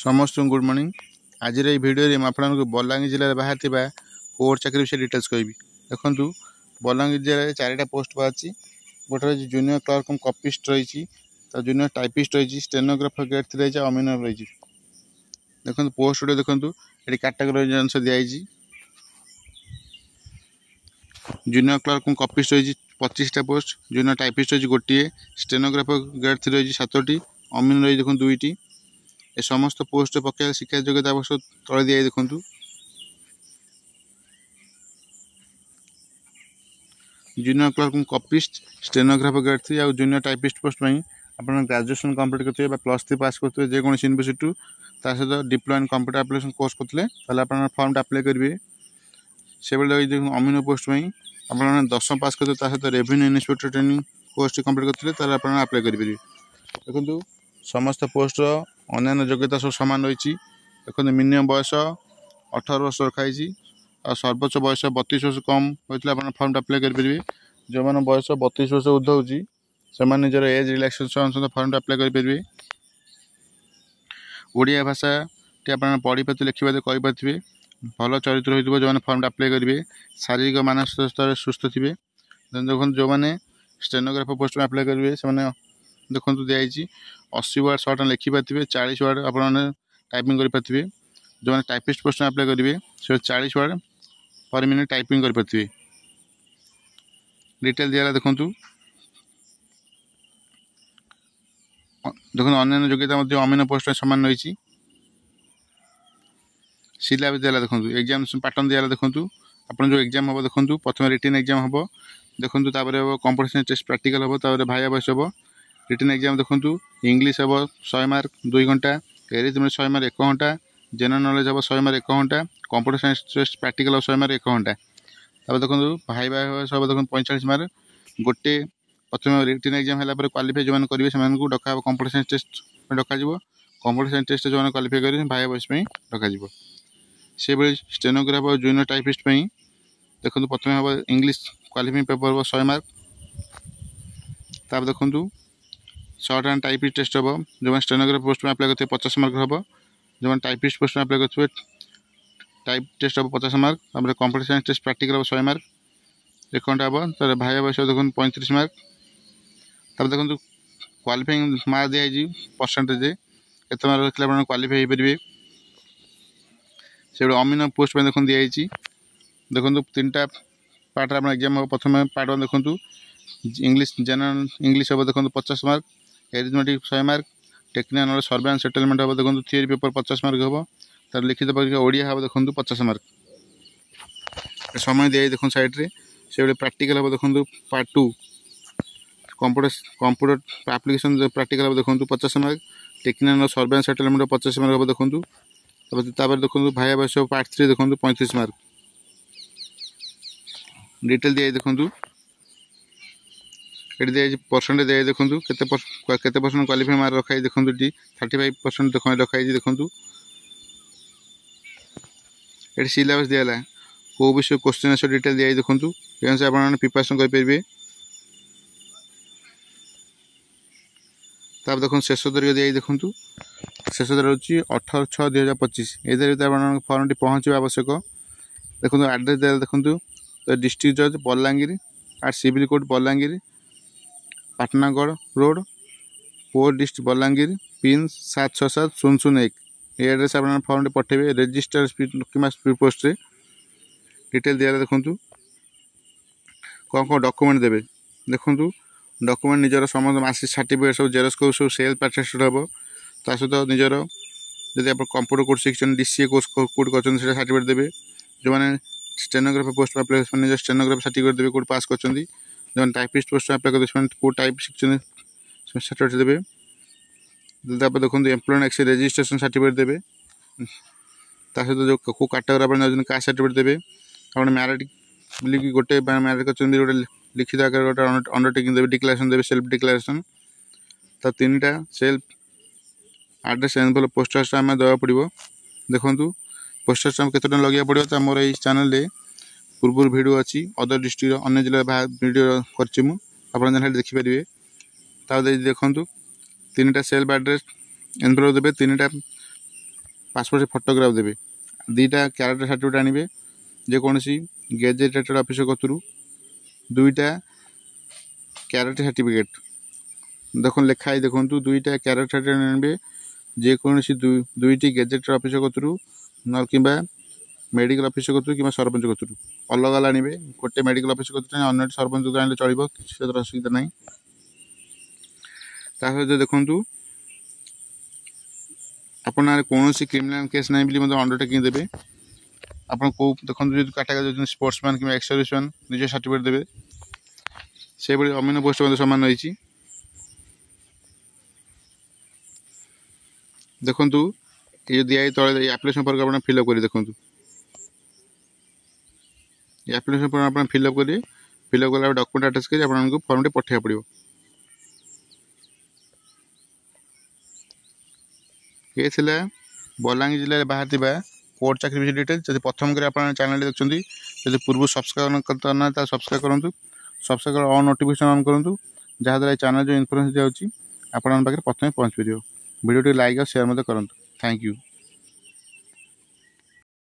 समस्त good morning. आज video में आपको बलांगीर जिले में बाहर कोर्ट चाकरी विषय डिटेल्स कहि। देखो बलांगीर जिले में 4टा पोस्ट बाहर। गोटे जूनियर क्लर्क कपिस्ट रही, जूनियर टाइपिस्ट रही, स्टेनोग्राफर ग्रेड 3 रही, अमिनर रही। देखो पोस्ट गुड देखो ये कैटेगरी अनुसार दिखाई। जूनियर क्लर्क कपिस्ट रही 25टा पोस्ट, जूनियर टाइपिस्ट रही गोटे, स्टेनोग्राफर ग्रेड 3 रही 7टी, अमिनर रही देखो 2टी। ए समस्त पोस्ट पक्ष शिक्षा योग्यता आवश्यक तले दिए। देखो जूनियर क्लर्क कपिस्ट, स्टेनोग्राफर ग्रेड 3 और जूनियर टाइपिस्ट पोस्ट में आप ग्रेजुएशन कंप्लीट करते +3 पास करते जेकोसी यूनिवर्सिटी सहित diploma in computer application course करते फॉर्म अप्लाई करेंगे। से अमीन पोस्ट में आप 10 पास करते सहित revenue inspector training course complete करते अप्लाई करेंगे। देखो समस्त पोस्ट अन्य योग्यता सब सामान रही। देखो मिनिमम बयस 18 वर्ष रखाई और सर्वोच्च बयस 32 वर्ष कम होता है फॉर्म अप्लाई करेंगे। जो मैंने बयस 32 वर्ष ऊर्ध हो निजर एज रिलैक्सेशन फॉर्म अप्लाई करेंगे। ओडिया भाषा पढ़ी पारे लिखिपारे करेंगे। भल चरित्र हो जो फॉर्म अप्लाई करेंगे। शारीरिक मानसिक स्तर सुस्थ थे। देखो जो मैंने स्टेनोग्राफर पोस्ट में अप्लाई करेंगे से देखो दिखाई 80 वर्ड शॉर्ट लिखिपारे, 40 वर्ड आप टाइपिंग करेंगे। जो मैंने टाइपिस्ट पोस्ट में अप्लाई करेंगे से 40 वर्ड पर मिनट टाइपिंग करेंगे। डिटेल दिया देखो देखो अन्य योग्यता अमीन पोस्ट में सामान रही। सिलेबस दिया देखो एग्जाम पैटर्न दिया देखो आप जो एग्जाम हम देखो प्रथम रिटन एग्जाम हम देखो कंपटीशन टेस्ट प्रैक्टिकल हम भाया बयस हम। रिटन एग्जाम देखो इंग्लिश हम 100 मार्क 2 घंटा, एरिथमेटिक 100 मार्क 1 घंटा, जनरल नॉलेज हम 100 मार्क 1 घंटा, computer science test practical 100 mark 1 घंटा। तब देखो भाइबा सब देखो 45 मार्क। गोटे प्रथम रिटन एग्जाम है क्वालिफाई जो करेंगे से डका कंप्यूटर साइंस टेस्ट डक। कंप्यूटर साइंस टेस्ट जो क्वालिफाई करेंगे भाइया बयस डक। से भाई स्टेनोग्राफर जूनियर टाइपिस्ट देखो प्रथम हम इंग्लिश क्वालिफाइंग पेपर हम 100 मार्क। तब देखो शॉर्ट एंड टाइपिस्ट टेस्ट हम जो स्टेनोग्राफर पोस्ट में अप्लाई करते 50 मार्क हम। जो टाइपिस्ट पोस्ट में अप्लाई करते टाइप टेस्ट हम 50 mark. Computer science test practical हम 100 मार्क 1 घंटा हम। तर भाइया बयस देखो 35 मार्क। तब देखो क्वालिफाइंग मार्क दिखाई परसेंटेज केत मार्क रखिए क्वालिफाई हो पारे। से अमीन पोस्ट में देखो दिखाई देखो 3टा पार्ट आप एग्जाम हम। प्रथम पार्ट 1 देखो इंग्लिश जनरल इंग्लिश हम देखो 50 mark, arithmetic 100 mark, technical knowledge survey and settlement हम देखो थियरी पेपर 50 मार्क हम। तार लिखित परीक्षा ओडिया हम देखो 50 मार्क। समय दिए देखो साइड्रे से प्रैक्टिकल हम देखो पार्ट 2 कंप्यूटर एप्लिकेशन प्रैक्टिकल हम देखो 50 mark, technical knowledge survey and settlement 50 mark हम देखो। तब देखो भाइया बयस पार्ट 3 देखो 35 मार्क। डिटेल दिए देखो ये दिखाई परसेंटेज दिए देखो केते परसेंट क्वालिफाई मार्क रखाई देखो 35% रखाई देखो। ये सिलेबस दिया कौ विषय क्वेश्चन आंसर डिटेल दिखाई देखो ये अनुसार आप प्रिपरेशन करेंगे। तब देखो शेष तारीख दिखाई देखो शेष तारीख हूँ 18/6/2025। ये फर्म टी पहुँचे आवश्यक। देखो एड्रेस दिया देखो डिस्ट्रिक्ट जज बलांगीर आर civil court Balangir Patnagarh road post district Balangir pin 767001। ये एड्रेस आप फर्म टी पठेबे रजिस्टर कि स्पीड पोस्ट रे। डिटेल दिया देखो कौन कौन डॉक्यूमेंट देवे देखो डॉक्यूमेंट निजर समस्त मार्कशीट सर्टिफिकेट सब जेरक्स को सब सेल्फ अटेस्टेड हम। ता सहित निजर जब आप कंप्यूटर कोर्स शिक्षण DCA कोर्स कोड कर सर्टिफिकेट देवे। जो मैंने स्टेनोग्राफर पोस्ट में अप्लाई निज स्टेनोग्राफर सर्टिफिकेट देवे कोड पास कर। जो टाइपिस्ट पोस्ट में अप्लाई करते कोड टाइप शिक्षण सर्टिफिकेट देवे। देखो एम्प्लॉयमेंट एक्सचेंज रजिस्ट्रेशन सर्टिफिकेट देवे। ता सहित जो को कैटेगरी आप कास्ट सर्टिफिकेट देवे। आप मैरिड बोलिकी गोटे मैरिड कर गोटे लिखित आकार गोटे अंडरटेकिंग देवे, डिक्लेरेशन देवे सेल्फ डिक्लेरेशन। तब 3टा self address envelope postal stamp आम देवा पड़ो। देखो पोस्टाल स्टाम्प केते लगे पड़ो तो मोर ये चैनल पूर्व वीडियो अच्छी अदर डिस्ट्रिक्ट अन्य जिला वीडियो कर देखिपारे। तब देखो 3टा सेल्फ एड्रेस एनवेलप देवे, 3टा पासपोर्ट फोटोग्राफ देवे 2टा क्यारेक्टर सर्टिफिकेट आनिबे जेकोसी गेजेटेड ऑफिसर कतरू 2टा क्यारेक्टर सर्टिफिकेट देखो लिखाई देखूँ 2टा क्यारेक्टर सर्टिफिकेट आनिबे जेकोसी 2टी गेजेटेड ऑफिसर कतरू न कि मेडिकल ऑफिसर कतरू कि सरपंच कतरू अलग अलग आनिबे गोटे मेडिकल ऑफिसर कतरू अन्य सरपंच आने चलो किसी असुविधा ना सहित देखूँ आपन कौन क्रिमिनाल केस ना मतलब अंडरटेकिंग देवे आप देखो जो कैटेगरी स्पोर्ट्समैन कि एक्स सर्विसमैन निज सर्टिफिकेट देवे से भाई अन्य पोस्ट सामान रही देखु ये दिखाई तले एप्लिकेशन फॉर्म आप फिलअप करें देखो एप्लिकेशन फॉर्म आप फिलअप करेंगे फिलअप कला डॉक्यूमेंट अटैच कर आपको फॉर्म पठा पड़ो ये थिला बलांगीर जिले में बाहर कोर्ट चाकरी विषय डिटेल्स जब प्रथम कर आप चैनल देखते जब पूर्व सब्सक्राइब करना सब्सक्राइब करूँ सब्सक्राइब कर ऑन नोटिफिकेशन ऑन करूँ जहाँद्वारा चैनल जो इनफॉरमेशन जाऊँगी आपके पाखे प्रथम पहुँच पार वीडियो लाइक और शेयर करूँ थैंक यू।